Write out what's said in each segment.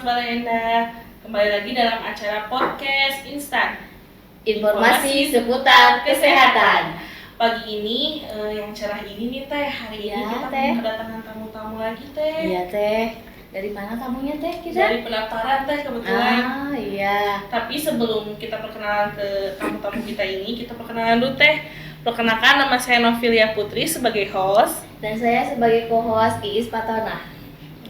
Balenda. Kembali lagi dalam acara podcast Instan Informasi seputar kesehatan. Pagi ini yang cerah ini nih Teh. Hari ini kita kedatangan tamu-tamu lagi Teh. Iya Teh. Dari mana tamunya Teh kita? Dari pendaftaran Teh kebetulan. Iya. Tapi sebelum kita perkenalan ke tamu-tamu kita ini, kita perkenalan dulu Teh. Perkenalkan, nama saya Novilia Putri sebagai host. Dan saya sebagai co-host Iis Patona.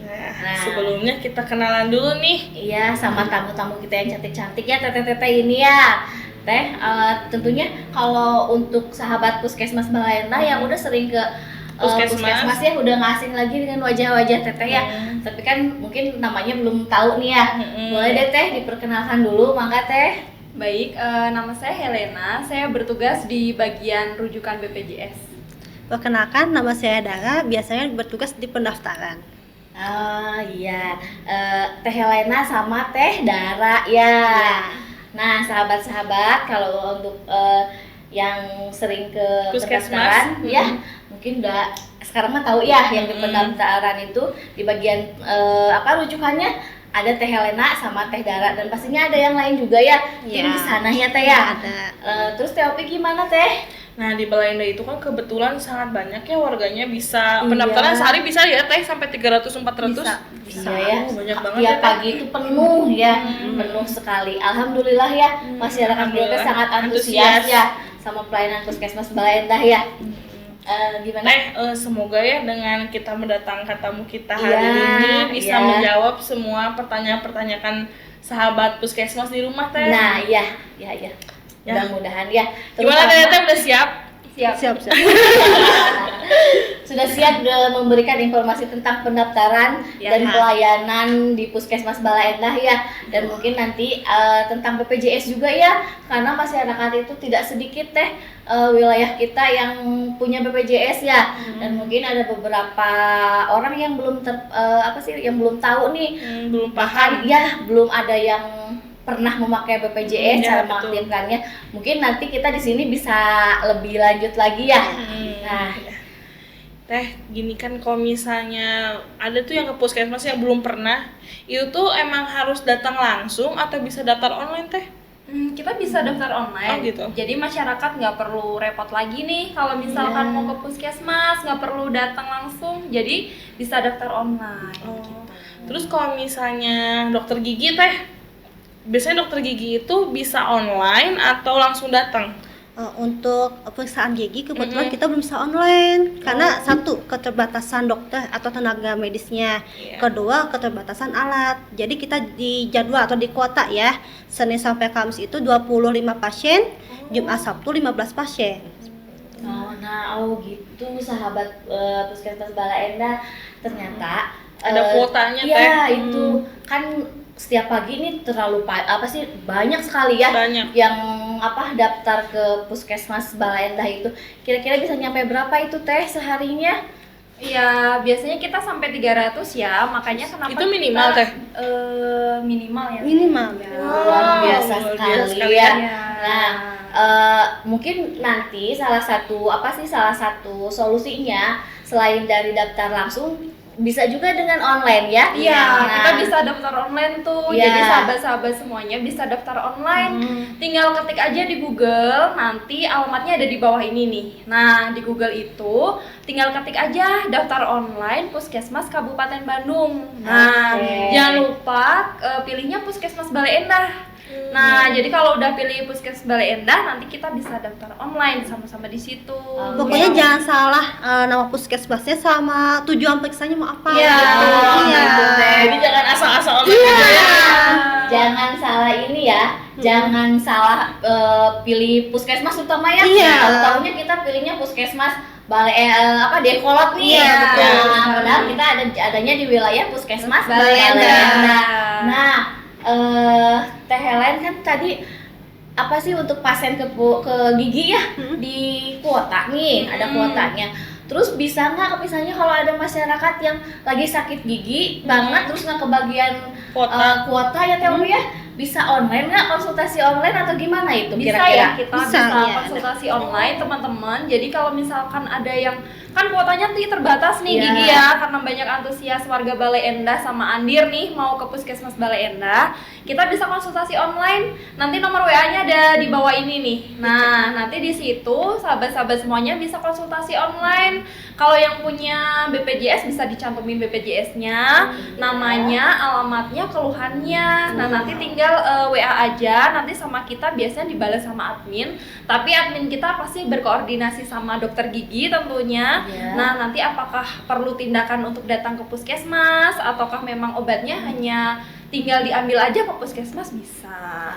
Nah, sebelumnya kita kenalan dulu nih. Iya, sama tamu-tamu kita yang cantik-cantik ya, teteh-teteh ini ya. Teh, tentunya kalau untuk sahabat Puskesmas Balenda yang udah sering ke Puskesmas ya, udah nggak asing lagi dengan wajah-wajah teteh ya. Tapi kan mungkin namanya belum tahu nih ya. Boleh deh Teh diperkenalkan dulu, mangga Teh. Baik, nama saya Helena, saya bertugas di bagian rujukan BPJS. Perkenalkan, nama saya Dara, biasanya bertugas di pendaftaran. Oh iya, Teh Helena sama Teh Dara ya. Nah sahabat-sahabat, kalau untuk yang sering ke pendaftaran ya, mungkin udah sekarang mah tahu ya yang di pendaftaran itu di bagian rujukannya ada Teh Helena sama Teh Dara, dan pastinya ada yang lain juga ya, tim di sana ya Teh ya. Terus Teh Opi gimana Teh? Nah di Balenda itu kan kebetulan sangat banyak ya warganya, bisa pendaftaran sehari bisa ya Teh sampai 300-400. Bisa ya, banyak banget ya Teh. pagi itu penuh ya, penuh sekali. Alhamdulillah ya, masyarakat kita sangat antusias ya sama pelayanan Puskesmas Balenda ya. Gimana? Teh, semoga ya dengan kita mendatangkan tamu kita hari ini bisa menjawab semua pertanyaan-pertanyaan sahabat Puskesmas di rumah Teh. Nah iya. Mudah-mudahan ya. Gimana Teh, udah siap? Siap. Sudah siap memberikan informasi tentang pendaftaran dan pelayanan di Puskesmas Balenda ya, dan mungkin nanti tentang BPJS juga ya, karena masyarakat itu tidak sedikit Teh wilayah kita yang punya BPJS ya, dan mungkin ada beberapa orang yang belum yang belum tahu nih, belum paham ya, belum ada yang pernah memakai BPJS cara mengaktifkannya. Mungkin nanti kita di sini bisa lebih lanjut lagi ya. Nah, Teh, gini kan kalau misalnya ada tuh yang ke Puskesmas yang belum pernah, itu tuh emang harus datang langsung atau bisa daftar online Teh? Kita bisa daftar online, gitu. Jadi masyarakat nggak perlu repot lagi nih kalau misalkan mau ke Puskesmas, nggak perlu datang langsung, jadi bisa daftar online. Gitu. Terus kalau misalnya dokter gigi Teh, biasanya dokter gigi itu bisa online atau langsung datang? Untuk pemeriksaan gigi kebetulan kita belum bisa online karena satu, keterbatasan dokter atau tenaga medisnya, kedua keterbatasan alat. Jadi kita di jadwal atau di kuota ya, Senin sampai Kamis itu 25 pasien, Jumat Sabtu 15 pasien. Gitu sahabat Puskesmas Balenda, ternyata ada kuotanya Teh. Iya, itu kan setiap pagi ini terlalu banyak sekali ya yang daftar ke Puskesmas Balenda itu. Kira-kira bisa nyampe berapa itu Teh seharinya? Iya, biasanya kita sampai 300 ya, makanya kenapa itu minimal Teh? Minimal ya. Luar biasa sekali ya. Nah, mungkin nanti salah satu solusinya selain dari daftar langsung, bisa juga dengan online ya. Iya, kita bisa daftar online tuh. Jadi sahabat-sahabat semuanya bisa daftar online. Tinggal ketik aja di Google, nanti alamatnya ada di bawah ini nih. Nah, di Google itu tinggal ketik aja daftar online Puskesmas Kabupaten Bandung. Nah, jangan lupa pilihnya Puskesmas Balenda. Nah, jadi kalau udah pilih Puskesmas Balenda, nanti kita bisa daftar online sama-sama di situ. Pokoknya jangan salah nama puskesmasnya sama tujuan periksanya mau apa. Jadi jangan asal-asal jangan salah ini ya. Jangan salah pilih puskesmas utama ya. Tahu-taunya kita pilihnya Puskesmas Dekolot nih. Padahal kita adanya di wilayah Puskesmas Balenda. Nah, Teh Helen kan tadi untuk pasien ke gigi ya di kuota nih, ada kuotanya. Terus bisa nggak misalnya kalau ada masyarakat yang lagi sakit gigi banget terus nggak kebagian kuota ya Teh ya, bisa online nggak, konsultasi online atau gimana itu Bisa kira-kira? ya, kita Bisa, bisa ya. konsultasi online teman-teman. Jadi kalau misalkan ada yang kan kuotanya tuh terbatas nih Iya. Gigi ya, karena banyak antusias warga Bale Endah sama Andir nih mau ke Puskesmas Bale Endah, kita bisa konsultasi online. Nanti nomor WA-nya ada di bawah ini nih. Nah, nanti di situ sahabat-sahabat semuanya bisa konsultasi online. Kalau yang punya BPJS bisa dicantumin BPJS-nya, namanya, alamatnya, keluhannya. Nah, nanti tinggal WA aja, nanti sama kita biasanya dibalas sama admin. Tapi admin kita pasti berkoordinasi sama dokter gigi tentunya. Iya. Nah, nanti apakah perlu tindakan untuk datang ke puskesmas ataukah memang obatnya hanya tinggal diambil aja ke puskesmas bisa.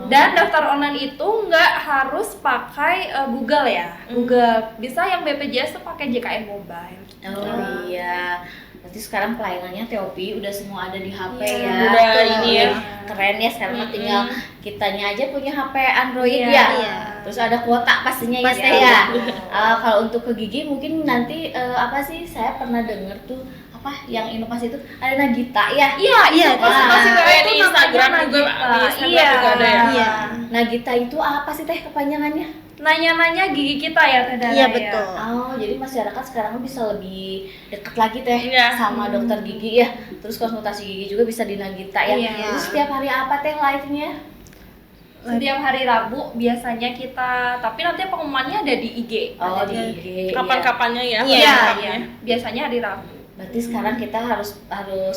Dan daftar online itu nggak harus pakai Google ya. Google bisa yang BPJS tuh pakai JKN Mobile. Oh iya. Berarti sekarang pelayanannya Teopi udah semua ada di HP Iya, ya. udah Tuh, ini ya. Keren ya, sekarang mah tinggal kitanya aja punya HP Android Iya, ya. iya. Terus ada kuota pastinya ya Pasti, Teh ya. iya. Kalau untuk ke gigi mungkin nanti apa sih, saya pernah denger tuh apa yang inovasi itu ada Nagita ya. Iya, Iya, itu konsultasi nah, WA kayak itu di namanya Instagram juga, Nagita. di Instagram Iya. juga ada ya. Iya. Nagita itu apa sih Teh kepanjangannya? Nanya-nanya gigi kita ya Teh Dara Iya, ya? betul. Oh, jadi masyarakat sekarang bisa lebih dekat lagi Teh Iya. sama dokter gigi ya. Terus konsultasi gigi juga bisa di Nagita ya. Iya. Terus setiap hari apa Teh live-nya? Setiap hari Rabu biasanya kita, tapi nanti pengumumannya ada di IG. Oh, Ada di IG. iya. Kapan-kapannya ya? Iya, kapan-kapannya. iya. Biasanya hari Rabu. Berarti sekarang kita harus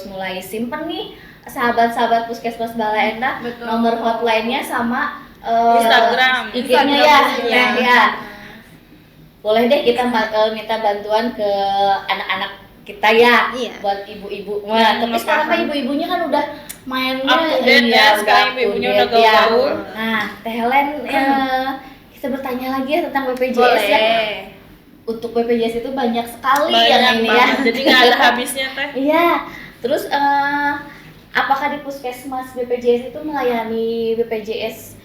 mulai simpen nih sahabat-sahabat Puskesmas Bale Endah Betul. nomor hotline-nya sama Instagram. IG-nya ya. Instagram. Ya. Boleh deh kita minta bantuan ke anak-anak kita ya, Iya. buat ibu-ibu. Wah, tapi sekarang kan ibu-ibunya kan udah mainnya Up to date ya, sekarang up to ibu-ibunya date udah gaul. Nah, Teh Helen, kita bertanya lagi ya tentang BPJS ya. Boleh. Untuk BPJS itu banyak sekali Banyak yang ini ya. banget. Jadi nggak ada habisnya Teh. Iya. Terus apakah di Puskesmas BPJS itu melayani BPJS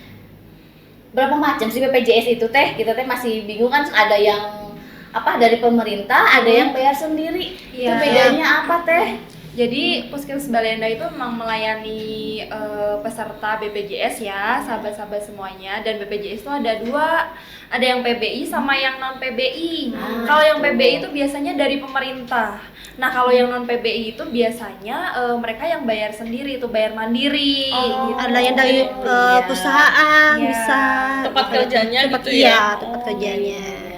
berapa macam sih BPJS itu Teh? Kita Teh masih bingung kan, ada yang apa dari pemerintah, ada yang bayar sendiri. Itu Iya. bedanya apa Teh? Jadi Puskesmas Bale Endah itu memang melayani peserta BPJS ya, sahabat-sahabat semuanya. Dan BPJS itu ada dua, ada yang PBI sama yang non PBI. Kalau yang PBI itu biasanya dari pemerintah. Nah kalau yang non PBI itu biasanya mereka yang bayar sendiri, itu bayar mandiri. Oh, gitu. Ada yang dari Iya. perusahaan Iya. bisa Tempat kerjanya tempat, gitu iya, ya? tempat Oh, kerjanya. iya.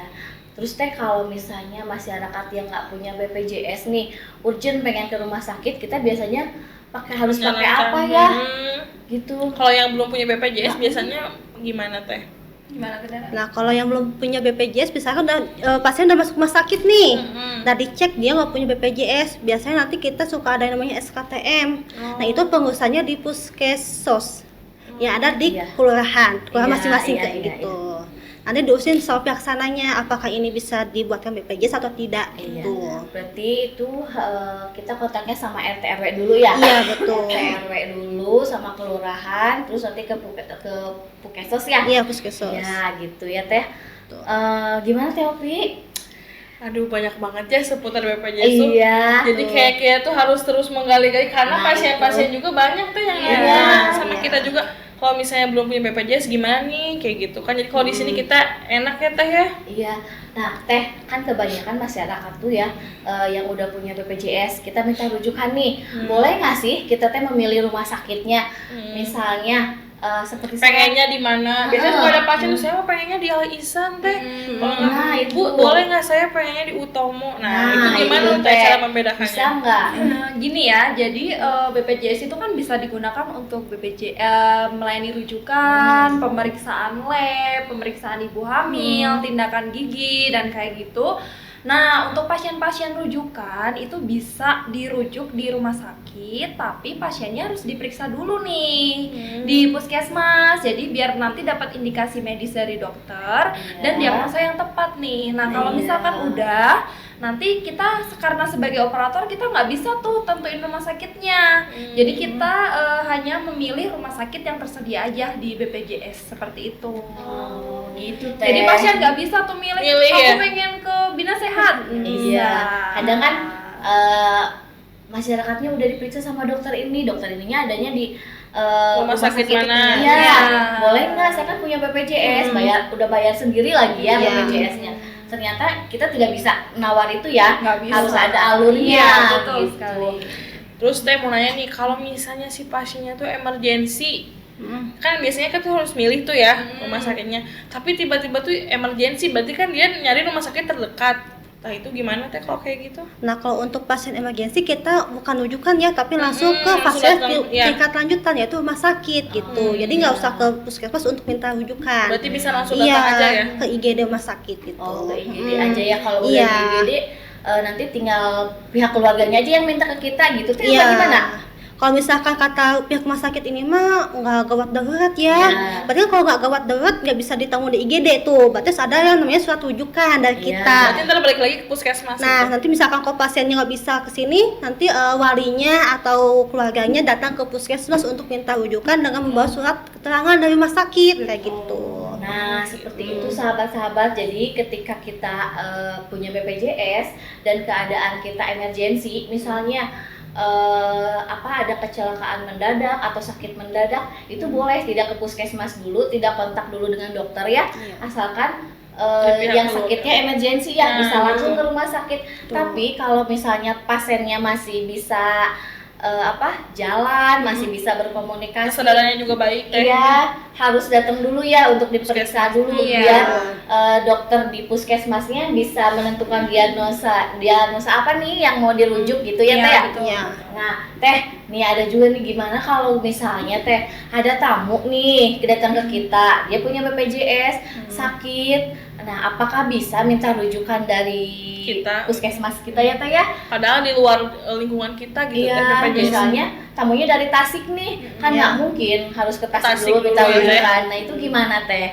Terus Teh, kalau misalnya masyarakat yang nggak punya BPJS nih, urgent pengen ke rumah sakit, kita biasanya harus pakai apa ya? Gitu. Kalau yang belum punya BPJS biasanya gimana Teh? Gimana Teh Dara? Nah, kalau yang belum punya BPJS, misalkan pasien udah masuk rumah sakit nih, udah dicek dia nggak punya BPJS, biasanya nanti kita suka ada yang namanya SKTM. Nah, itu pengurusnya di Puskesos, yang ada di Iya. kelurahan Iya, masing-masing iya, kayak iya, gitu. Nanti diurusin sama pihak sananya, apakah ini bisa dibuatkan BPJS atau tidak Iya. gitu. Berarti itu kita kontaknya sama RT RW dulu ya? Iya, betul. RT RW dulu sama kelurahan, terus nanti ke Pukesos ya? Iya, Puskesos. Ya gitu ya Teh. Betul. Gimana Teh Opi? Aduh banyak banget ya seputar BPJS tuh. Iya. Jadi kayak kita tuh harus terus menggali-gali karena Nah, pasien-pasien juga banyak tuh yang Iya, nanya sama iya. kita juga. Kalau misalnya belum punya BPJS gimana nih kayak gitu kan. Jadi kalau di sini kita enak ya Teh ya. Iya, nah Teh, kan kebanyakan masyarakat tuh ya yang udah punya BPJS, kita minta rujukan nih. Boleh nggak sih kita Teh memilih rumah sakitnya? Misalnya seperti Pengennya di mana? Biasanya Ah. kalau ada pasien tuh saya mah pengennya di Al Ihsan Teh. Kalau nggak, Nah, Bu, itu. boleh nggak saya pengennya di Utomo? Nah, itu gimana itu, Teh cara membedakannya? Bisa nggak? Gini ya, jadi BPJS itu kan bisa digunakan untuk melayani rujukan, pemeriksaan lab, pemeriksaan ibu hamil, tindakan gigi dan kayak gitu. Nah, untuk pasien-pasien rujukan itu bisa dirujuk di rumah sakit, tapi pasiennya harus diperiksa dulu nih di puskesmas. Jadi biar nanti dapat indikasi medis dari dokter dan diagnosa yang tepat nih. Nah, kalau misalkan udah, nanti kita karena sebagai operator kita nggak bisa tuh tentuin rumah sakitnya. Jadi kita hanya memilih rumah sakit yang tersedia aja di BPJS seperti itu. Oh, gitu Teh. Jadi pasien nggak bisa tuh milih, Milih aku ya? pengen ke Bina Sehat. Iya. Kadang kan masyarakatnya udah diperiksa sama dokter ininya adanya di Rumah sakit mana? Iya, Iya. boleh nggak? Saya kan punya BPJS, udah bayar sendiri lagi ya Iya. BPJS-nya. Ternyata kita tidak bisa nawar itu ya, Nggak bisa. harus ada alurnya. Iya, betul gitu. sekali. Terus teh mau nanya nih, kalau misalnya si pasiennya tuh emergensi, kan biasanya kan tuh harus milih tuh ya rumah sakitnya. Tapi tiba-tiba tuh emergensi, berarti kan dia nyari rumah sakit terdekat. Nah itu gimana teh kalau kayak gitu? Nah, kalau untuk pasien emergensi kita bukan rujukan ya, tapi langsung ke langsung fase datang, ya. tingkat lanjutan yaitu rumah sakit gitu. Jadi nggak usah ke puskesmas untuk minta rujukan. Berarti bisa langsung Iya, datang aja ya? ke IGD rumah sakit gitu. Oh, ke IGD aja ya, kalau udah Iya. di IGD nanti tinggal pihak keluarganya aja yang minta ke kita gitu. Tuh Iya. gimana? Kalau misalkan kata pihak rumah sakit ini mah nggak gawat darurat ya, Iya. berarti kan kalau nggak gawat darurat nggak bisa ditanggung di IGD tuh, berarti ada yang namanya surat rujukan dari Iya. kita. Berarti ntar balik lagi ke puskesmas. Nah, gitu. nanti misalkan kalau pasiennya nggak bisa ke sini, nanti walinya atau keluarganya datang ke puskesmas untuk minta rujukan dengan membawa surat keterangan dari rumah sakit kayak gitu. Nah, seperti itu sahabat-sahabat. Jadi ketika kita punya BPJS dan keadaan kita emergensi, misalnya ada kecelakaan mendadak atau sakit mendadak, itu boleh tidak ke puskesmas dulu, tidak kontak dulu dengan dokter ya, asalkan Di pihak yang keluarga. sakitnya emergensi ya, Nah, bisa langsung betul. ke rumah sakit. Tapi kalau misalnya pasiennya masih bisa jalan, masih bisa berkomunikasi, Kesadarannya juga baik teh. iya, harus datang dulu ya untuk diperiksa dulu Iya. biar dokter di puskesmasnya bisa menentukan diagnosa apa nih yang mau dirujuk gitu ya Iya, Teh ya. betul. Iya. Nah Teh, nih ada juga nih, gimana kalau misalnya Teh ada tamu nih datang ke kita, dia punya BPJS sakit, nah apakah bisa minta rujukan dari Kita. puskesmas kita ya Teh ya? Padahal di luar lingkungan kita gitu Iya, teh BPJS. misalnya tamunya dari Tasik nih, kan nggak mungkin harus ke Tasik, Tasik dulu minta dulu ya, rujukan. Nah itu gimana Teh?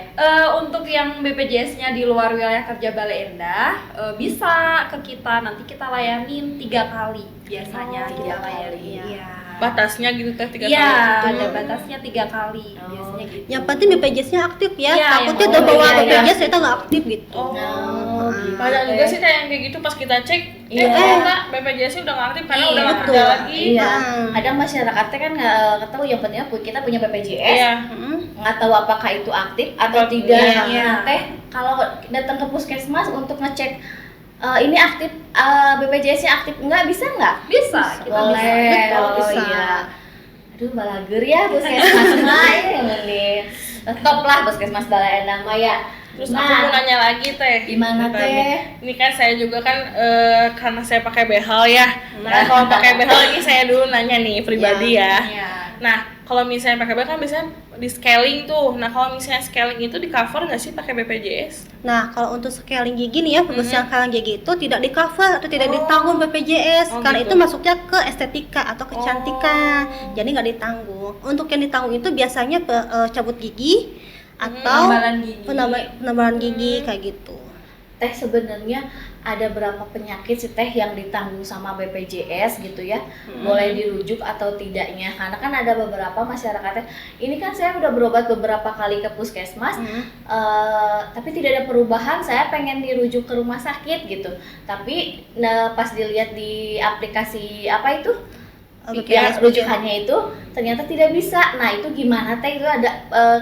Untuk yang BPJS-nya di luar wilayah kerja Bale Endah, bisa ke kita, nanti kita layanin 3 kali biasanya Oh, kita 3 layani. kali. Iya. Batasnya gitu teh 3 Iya, kali. ada batasnya 3 kali biasanya gitu. Yang penting BPJS-nya aktif ya. Iya, Takutnya yang udah bawa iya, iya. BPJS ternyata nggak aktif gitu. Oh, Oh, gitu, banyak juga Teh. sih teh yang kayak gitu pas kita cek, Iya. ternyata BPJS-nya udah nggak aktif karena Iya, udah nggak betul. kerja lagi. Iya, Hmm. kadang masyarakatnya kan nggak tahu, yang penting kita punya BPJS, Iya. nggak tahu apakah itu aktif atau tidak. Iya. Nah, Teh, kalau datang ke puskesmas untuk ngecek ini aktif, BPJS-nya aktif nggak, bisa nggak? Bisa, kita Boleh. bisa. Betul, Oh, bisa. iya. Aduh, balager ya puskesmas mah ini. Top lah puskesmas Bale Endah mah ya. Terus aku mau nanya lagi teh. Gimana, Tadi. Teh? Ini kan saya juga kan karena saya pakai behel ya. Nah kalau pakai behel ini saya dulu nanya nih pribadi ya. Iya. Nah kalau misalnya pakai behel kan biasanya di scaling tuh. Nah kalau misalnya scaling itu di cover nggak sih pakai BPJS? Nah, kalau untuk scaling gigi nih ya, pembersihan scaling gigi itu tidak di cover atau tidak ditanggung BPJS Oh, karena gitu. itu masuknya ke estetika atau kecantikan. Jadi nggak ditanggung. Untuk yang ditanggung itu biasanya cabut gigi atau Penambalan gigi. penambalan gigi kayak gitu. Teh, sebenarnya ada berapa penyakit sih Teh yang ditanggung sama BPJS gitu ya? Boleh dirujuk atau tidaknya? Karena kan ada beberapa masyarakatnya, ini kan saya udah berobat beberapa kali ke puskesmas, tapi tidak ada perubahan, saya pengen dirujuk ke rumah sakit gitu. Tapi pas dilihat di aplikasi apa itu? Ya, rujukannya itu ternyata tidak bisa. Nah itu gimana Teh? Itu ada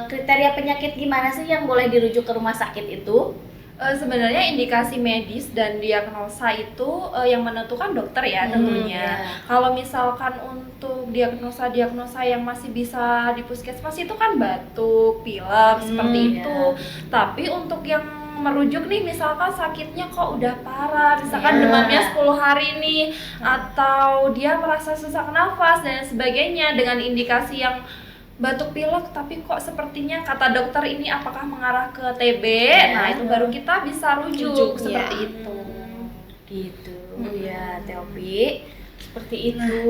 kriteria penyakit gimana sih yang boleh dirujuk ke rumah sakit itu? Sebenarnya indikasi medis dan diagnosa itu yang menentukan dokter ya tentunya. ya. Kalau misalkan untuk diagnosa yang masih bisa di puskesmas itu kan batuk, pilek seperti itu. Tapi untuk yang merujuk nih, misalkan sakitnya kok udah parah, misalkan demamnya 10 hari nih, atau dia merasa sesak nafas dan sebagainya dengan indikasi yang batuk pilek tapi kok sepertinya kata dokter ini apakah mengarah ke TB, nah itu baru kita bisa rujuk seperti itu. Gitu ya Teopi, seperti itu.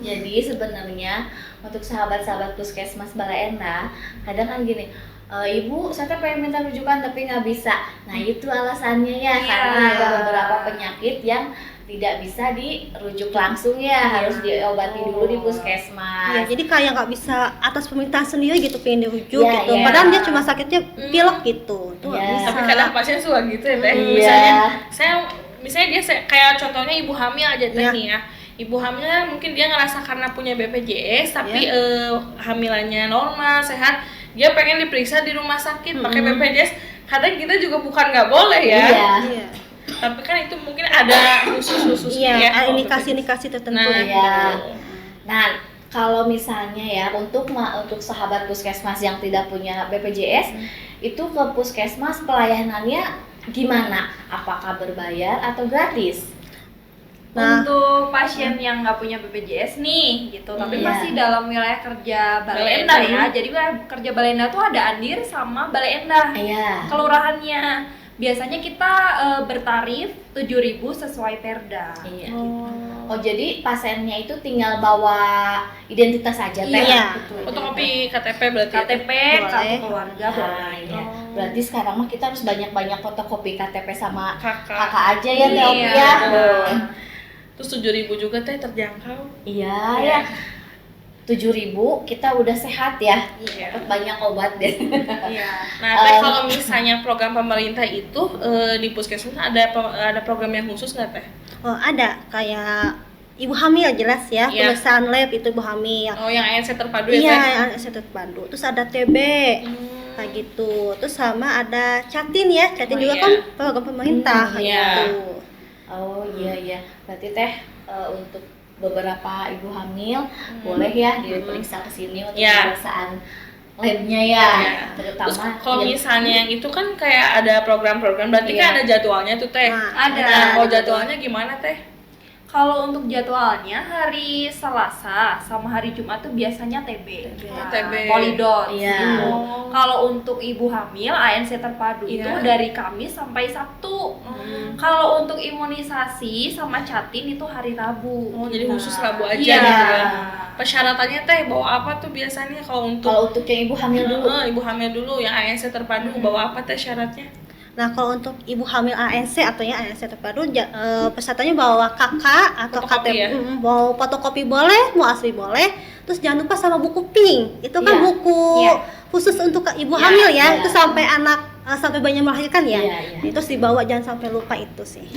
Jadi sebenarnya untuk sahabat-sahabat puskesmas Bale Endah, kadang kan gini, Ibu, saya pengen minta rujukan tapi nggak bisa. Nah itu alasannya ya, karena ada beberapa penyakit yang tidak bisa dirujuk langsung ya, harus diobati dulu di puskesmas. Iya, jadi kayak nggak bisa atas permintaan sendiri gitu pengen dirujuk Iya, gitu. iya. Padahal dia cuma sakitnya pilek gitu. Itu nggak Iya. bisa. Tapi kadang pasien suka gitu ya teh. Iya. Misalnya dia kayak contohnya ibu hamil aja teh Iya. nih ya. ibu hamilnya mungkin dia ngerasa karena punya BPJS tapi hamilannya normal, sehat, dia pengen diperiksa di rumah sakit pakai BPJS. Kadang kita juga bukan nggak boleh ya. Iya. Tapi kan itu mungkin ada khusus-khususnya ya. Iya, indikasi-indikasi tertentu. Nah, Iya. Nah, kalau misalnya ya untuk sahabat puskesmas yang tidak punya BPJS, itu ke puskesmas pelayanannya gimana? Apakah berbayar atau gratis? Nah. Untuk pasien yang nggak punya BPJS nih gitu, tapi Iya. masih dalam wilayah kerja Balai Balai Endah Endah, ya. Jadi wilayah kerja Balai Endah tuh ada Andir sama Balai Endah. Iya. Kelurahannya. Biasanya kita bertarif 7.000 sesuai Perda. Iya. Oh, jadi pasiennya itu tinggal bawa identitas saja teh? Iya. Fotokopi KTP berarti. KTP, kartu Boleh. keluarga Nah, boleh. iya. Berarti sekarang mah kita harus banyak-banyak fotokopi KTP sama Kakak. kakak aja ya Teh Opi Iya. ya. Terus 7.000 juga teh terjangkau. Iya ya. 7.000 kita udah sehat ya. Iya. Dapat banyak obat deh. Iya. Nah, teh kalau misalnya program pemerintah itu di puskesmas ada program yang khusus nggak teh? Oh, ada kayak ibu hamil jelas ya, Iya. pemeriksaan lab itu ibu hamil. Oh, yang ANC terpadu ya Iya, teh? yang saya terpadu. Terus ada TB. Kayak gitu. Terus sama ada Catin ya. Catin Oh, juga iya. kan program pemerintah kayak iya. gitu. Oh iya. Berarti teh untuk beberapa ibu hamil boleh ya diperiksa ke sini untuk Iya. pemeriksaan labnya ya. Terus Terutama kalau yang- misalnya yang itu kan kayak ada program-program, berarti Iya. kan ada jadwalnya tuh teh. Nah, Ada. Nah, kalau jadwalnya gimana teh? Kalau untuk jadwalnya hari Selasa sama hari Jumat tuh biasanya TB. Nah, TB. Polidot. Iya. gitu. Oh. Kalau untuk ibu hamil ANC terpadu itu Iya. dari Kamis sampai Sabtu. Kalau untuk imunisasi sama Catin itu hari Rabu. Oh, jadi khusus Rabu aja Iya. gitu ya. Persyaratannya teh bawa apa tuh biasanya kalau untuk Kalau untuk yang ibu hamil dulu. ibu hamil dulu yang ANC terpadu bawa apa teh syaratnya? Nah, kalau untuk ibu hamil ANC atau yang ANC terpadu, pesertanya bawa KK atau Fotokopi KTP, ya? mau fotokopi boleh, mau asli boleh. Terus jangan lupa sama buku pink. Itu kan Iya. buku Iya. khusus untuk ibu Iya, hamil ya. iya. Itu sampai anak sampai bayinya melahirkan ya. Iya, iya. Itu dibawa, jangan sampai lupa itu sih.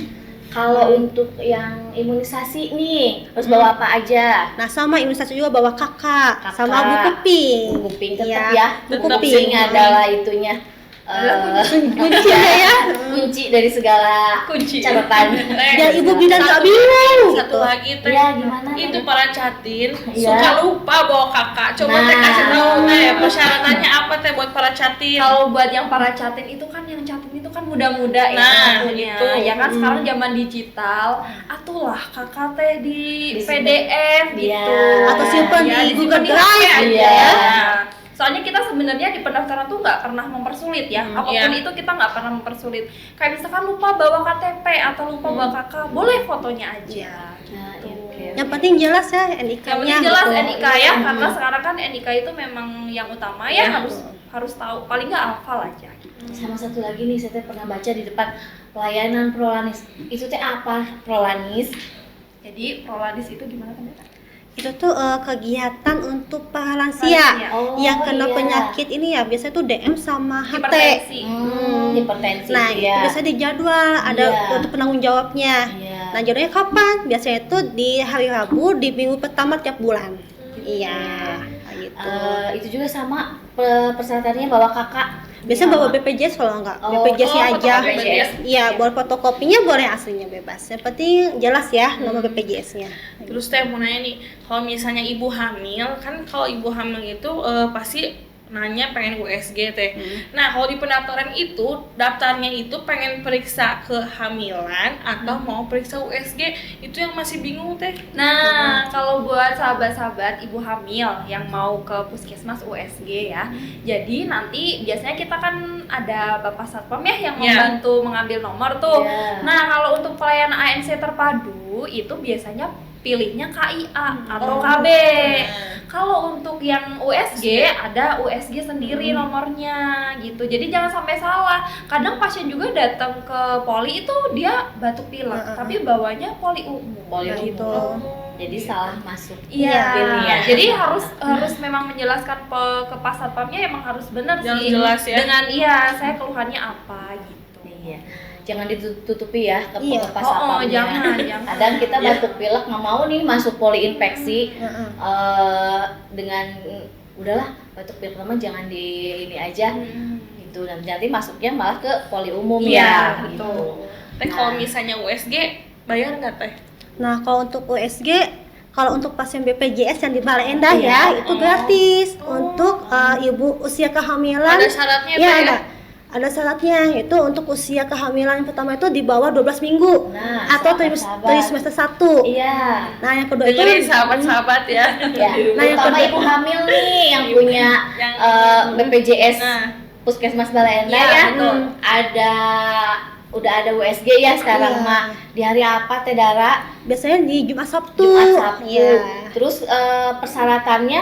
Kalau untuk yang imunisasi nih harus bawa apa aja? Nah, sama imunisasi juga bawa KK, KK. sama buku pink. Buku pink tetap Iya, ya. buku Buku pink. pink adalah itunya. Kuncinya ya. Kunci dari segala Kunci. catatan. Biar ibu bidan nggak bingung Satu gitu. lagi teh. Iya, gimana? Itu para catin Iya. suka lupa bawa kakak. Coba teh Nah. kasih tahu teh persyaratannya apa teh buat para catin. Kalau buat yang para Catin itu kan yang Catin itu kan muda-muda ya Nah, ngakunya. itu. Ya kan sekarang zaman digital, atulah kakak teh di Disimpan. PDF Iya. gitu. Atau simpan di disimpan Google di Drive HP aja. Iya. Soalnya kita sebenarnya di pendaftaran tuh nggak pernah mempersulit ya. Apapun Iya. itu kita nggak pernah mempersulit. Kayak misalkan lupa bawa KTP atau lupa bawa kakak, boleh fotonya aja. Nah, gitu. oke. Yang penting jelas ya NIK-nya. Yang penting jelas gitu. NIK ya, karena sekarang kan NIK itu memang yang utama ya, Iya. harus tahu, paling nggak hafal aja. Sama satu lagi nih, saya teh pernah baca di depan pelayanan Prolanis. Itu teh apa Prolanis? Jadi Prolanis itu gimana kan? Itu tuh kegiatan untuk para lansia Oh, yang kena iya. penyakit ini ya, biasanya tuh DM sama HT. Hipertensi. Hipertensi Nah, itu itu ya. biasa dijadwal, ada Iya. untuk penanggung jawabnya. Iya. Nah, jadwalnya kapan? Biasanya itu di hari Rabu di minggu pertama tiap bulan. Iya, kayak gitu. Itu juga sama persyaratannya bawa kakak. Biasanya bawa BPJS kalau enggak, Oh, BPJS-nya aja. fotokopi BPJS. Iya, boleh fotokopinya, boleh aslinya bebas. Yang penting jelas ya nomor BPJS-nya. Terus teh mau nanya nih, kalau misalnya ibu hamil kan kalau ibu hamil itu pasti nanya pengen USG teh. Nah kalau di pendaftaran itu daftarnya itu pengen periksa kehamilan atau mau periksa USG, itu yang masih bingung teh. Nah, kalau buat sahabat-sahabat ibu hamil yang mau ke puskesmas USG ya, jadi nanti biasanya kita kan ada Bapak Satpam ya yang Iya. membantu mengambil nomor tuh. Iya. Nah, kalau untuk pelayanan ANC terpadu itu biasanya pilihnya KIA atau KB. Kalau untuk yang USG ada USG sendiri nomornya gitu. Jadi jangan sampai salah. Kadang pasien juga datang ke poli itu dia batuk pilek, tapi bawanya poli umum. Poli gitu. umum. Jadi salah masuk. Iya, Pilih ya. jadi harus memang menjelaskan ke Pak Satpamnya emang harus benar Yang sih. jelas ya. Dengan saya keluhannya apa gitu. Iya. jangan ditutupi ya ke Iya. pengepas Oh, sapamnya. jangan. Kadang kita batuk pilek nggak mau nih masuk poliinfeksi Heeh. dengan udahlah batuk pilek lama jangan di ini aja gitu, nanti masuknya malah ke poli umum Iya, ya betul. gitu. Teh kalau misalnya USG bayar nggak teh? Nah, kalau untuk USG, kalau untuk pasien BPJS yang di Balai Endah Iya. ya, itu gratis. Untuk ibu usia kehamilan. Ada syaratnya Ya, teh? ada. Ada syaratnya, itu untuk usia kehamilan yang pertama itu di bawah 12 minggu Nah, atau sahabat-sahabat. trimester 1. Iya. Nah, yang kedua itu Dengerin sahabat-sahabat ya. Ya, Nah, yang terutama kedua- ibu hamil nih yang punya Yang- BPJS Nah. Puskesmas Balai Endah Iya, ya. betul. Udah ada USG ya sekarang Iya. mah. Di hari apa Teh Dara? biasanya di Jumat Sabtu. Jumat Sabtu. Iya. Terus persyaratannya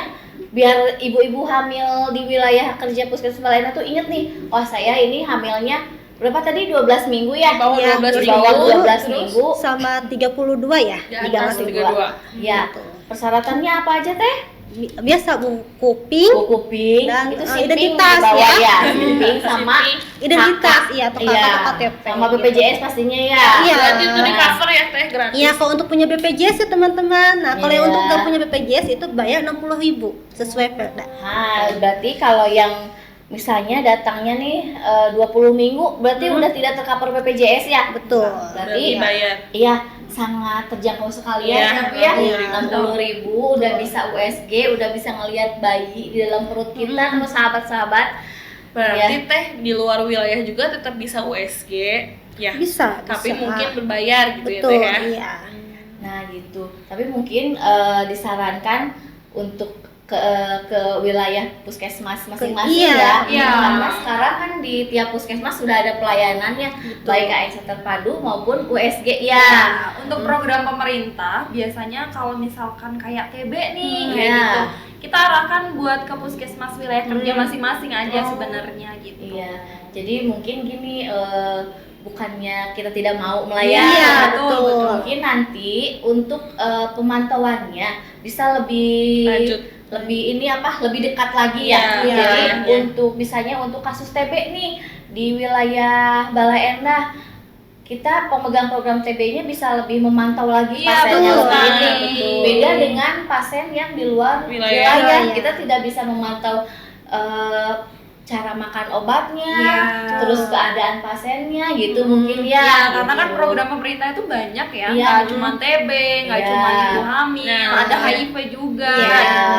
biar ibu-ibu hamil di wilayah kerja Puskesmas Balai Endah tuh inget nih, oh saya ini hamilnya berapa tadi 12 minggu ya? Di bawah Iya, 12 di minggu. bawah 12 Terus minggu. Sama 32 ya? Di Di atas atas 32. Ya. Persyaratannya apa aja Teh? Biasa bu, kuping, Buku kuping, Dan, itu simping identitas di bawah ya. ya, simping sama identitas, kakak. iya, atau Iya, kakak KTP. sama BPJS pastinya ya. Iya. Berarti itu di cover ya teh gratis. Iya, kalau untuk punya BPJS ya teman-teman. Nah, kalau yang Iya. untuk nggak punya BPJS itu bayar 60.000 sesuai Perda. Nah, berarti kalau yang misalnya datangnya nih 20 minggu, berarti udah tidak tercover BPJS ya? Betul. Berarti bayar. Iya, sangat terjangkau sekali ya, Iya, tapi ya 60.000. 60.000 udah bisa USG, udah bisa ngelihat bayi di dalam perut kita sama sahabat-sahabat. Berarti teh di luar wilayah juga tetap bisa USG ya. Bisa, Tapi bisa. mungkin berbayar gitu Betul, ya teh ya. iya. Nah gitu, tapi mungkin disarankan untuk ke wilayah puskesmas masing-masing Iya, ya. iya. Karena sekarang kan di tiap puskesmas sudah ada pelayanannya, baik ASN terpadu maupun USG ya. Nah, untuk program pemerintah biasanya kalau misalkan kayak TB nih kayak Iya. gitu, kita arahkan buat ke puskesmas wilayah kerja masing-masing aja sebenarnya gitu. Iya, jadi mungkin gini, bukannya kita tidak mau melayani, Iya, betul, betul. betul. mungkin nanti untuk pemantauannya bisa lebih Lanjut. lebih dekat lagi ya. Iya, Jadi iya, iya. untuk misalnya untuk kasus TB nih di wilayah Balai Endah, kita pemegang program TB-nya bisa lebih memantau lagi Iya, pasiennya betul lebih sekali. ini. Beda dengan pasien yang di luar Wilayah. wilayah, Iya. kita tidak bisa memantau cara makan obatnya, Iya. terus keadaan pasiennya gitu mungkin Ya, ya. karena kan gitu. program pemerintah itu banyak ya, Iya. nggak cuma TB, nggak Iya. cuma ibu hamil, Nah. ada HIV juga. Iya. gitu.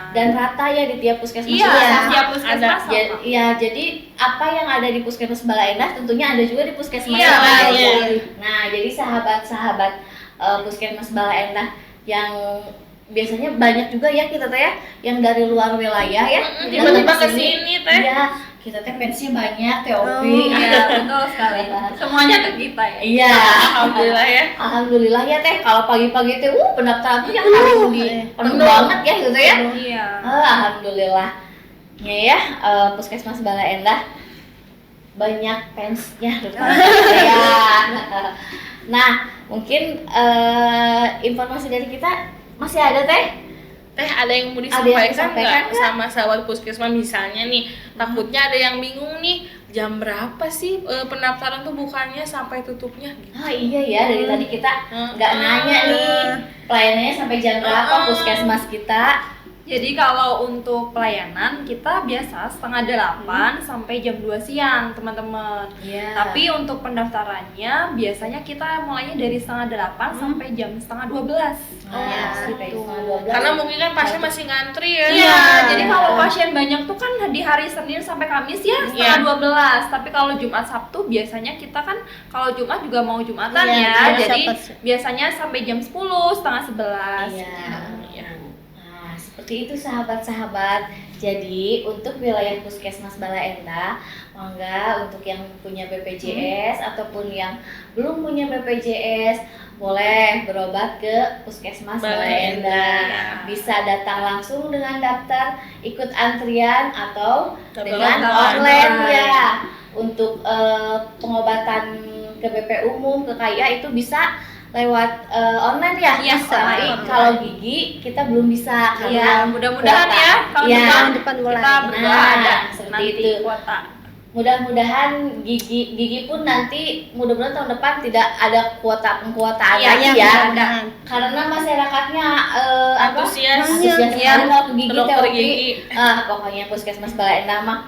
Dan rata ya di tiap puskesmas Iya, juga sama. setiap puskesmas Ada. sama. Ya, jadi apa yang ada di puskesmas Balai Endah tentunya ada juga di puskesmas Iya, yang lain. betul. Nah, jadi sahabat-sahabat puskesmas Balai Endah yang biasanya banyak juga ya kita teh ya yang dari luar wilayah ya. Tiba-tiba datang kesini teh. Iya, kita teh fansnya banyak teh Oh, Ovi. Iya, betul sekali. Semuanya ke kita ya. Iya. Alhamdulillah ya. Alhamdulillah ya teh kalau pagi-pagi teh pendaftaran tuh yang paling penuh banget ya gitu ya. Iya. Alhamdulillah. Ya, Puskesmas Balai Endah banyak fansnya ya. Nah, mungkin informasi dari kita masih ada teh. Teh ada yang mau Ada yang disampaikan disampaikan nggak sama sahabat puskesmas misalnya nih? Takutnya ada yang bingung nih, jam berapa sih pendaftaran tuh bukannya sampai tutupnya? Gitu. Ah iya ya, dari tadi kita nggak nanya nih pelayanannya sampai jam berapa puskesmas kita. Jadi kalau untuk pelayanan kita biasa setengah 8 sampai jam 2 siang teman-teman. Iya. Tapi untuk pendaftarannya biasanya kita mulainya dari setengah 8 sampai jam setengah 12. Nah, sampai gitu. setengah 12. Karena mungkin kan pasien masih ngantri ya. Iya, jadi kalau pasien banyak tuh kan di hari Senin sampai Kamis ya setengah 12. Tapi kalau Jumat Sabtu biasanya kita kan kalau Jumat juga mau Jumatan Iya, ya. iya, Jadi siapa- biasanya sampai jam 10, setengah 11. Iya. Iya. Nah, seperti itu sahabat-sahabat. Jadi untuk wilayah Puskesmas Balai Endah, mangga untuk yang punya BPJS ataupun yang belum punya BPJS boleh berobat ke Puskesmas Balai Balai Endah. Endah. Bisa datang langsung dengan daftar, ikut antrian atau Daftar dengan online. online ya. Untuk pengobatan ke BP umum, ke KIA itu bisa lewat online ya. Iya, Tapi online. kalau gigi kita belum bisa Iya, karena mudah-mudahan kuota. ya tahun Iya. depan Depan mulai. kita berdoa Nah, ada seperti nanti itu. kuota. mudah-mudahan Gigi pun nanti mudah-mudahan tahun depan tidak ada pengkuotaan Iya, lagi iya, ya. mudah-mudahan. Karena masyarakatnya Antusias. antusias Iya. sekali kalau ke Gigi Ke dokter teh, Opi. gigi. Pokoknya Puskesmas Bala Endah mah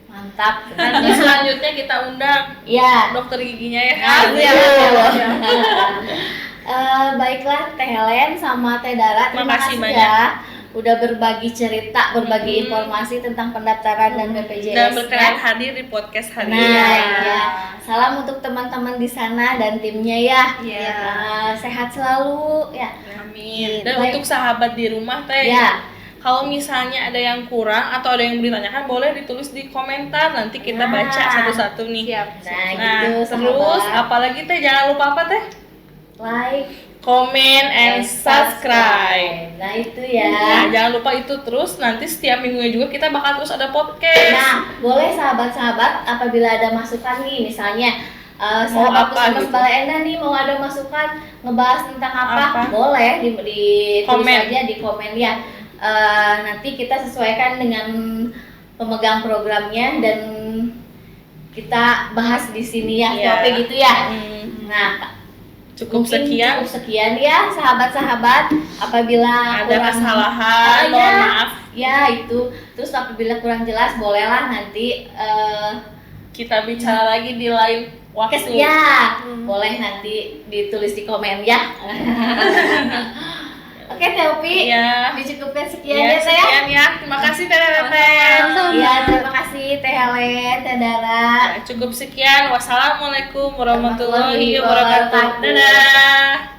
mantap. Nanti selanjutnya kita undang Ya. dokter giginya ya. Iya. Baiklah Teh Helen sama Teh Dara, terima Makasih kasih banyak. ya udah berbagi cerita, berbagi informasi tentang pendaftaran dan BPJS. Dan berkenan ya. hadir di podcast hari Nah, ini. ya. Salam untuk teman-teman di sana dan timnya ya. Iya. Sehat selalu ya. Amin. Dan Baik. untuk sahabat di rumah teh, Ya. kalau misalnya ada yang kurang atau ada yang ditanyakan boleh ditulis di komentar, nanti kita Nah. baca satu-satu nih. Siap. Nah, Nah, gitu terus sahabat. apalagi teh jangan lupa apa teh? Like Comment and subscribe. Nah, itu Nah, ya. jangan lupa itu terus, nanti setiap minggunya juga kita bakal terus ada podcast. Nah, boleh sahabat-sahabat apabila ada masukan nih, misalnya Mau sahabat apa Puskesmas gitu? Bala Endah nih mau ada masukan ngebahas tentang apa, Apa? boleh ditulis Komen. aja di komen ya. Nanti kita sesuaikan dengan pemegang programnya dan kita bahas di sini ya, Iya. Oke gitu ya. Nah, Nah, cukup mungkin sekian. cukup sekian ya sahabat-sahabat. Apabila Ada kurang- kesalahan, mohon ya, maaf. ya itu. Terus apabila kurang jelas bolehlah nanti Kita bicara lagi di lain waktu. ya boleh nanti ditulis di komen ya. Oke Teh Upi, Iya. dicukupkan sekian Ya, ya Teh ya. sekian ya. Terima kasih Teh Teteh. Iya, terima kasih Teh Helen, Teh Dara. Nah, cukup sekian. Wassalamualaikum warahmatullahi Warahmatullahi wabarakatuh. wabarakatuh. Dadah.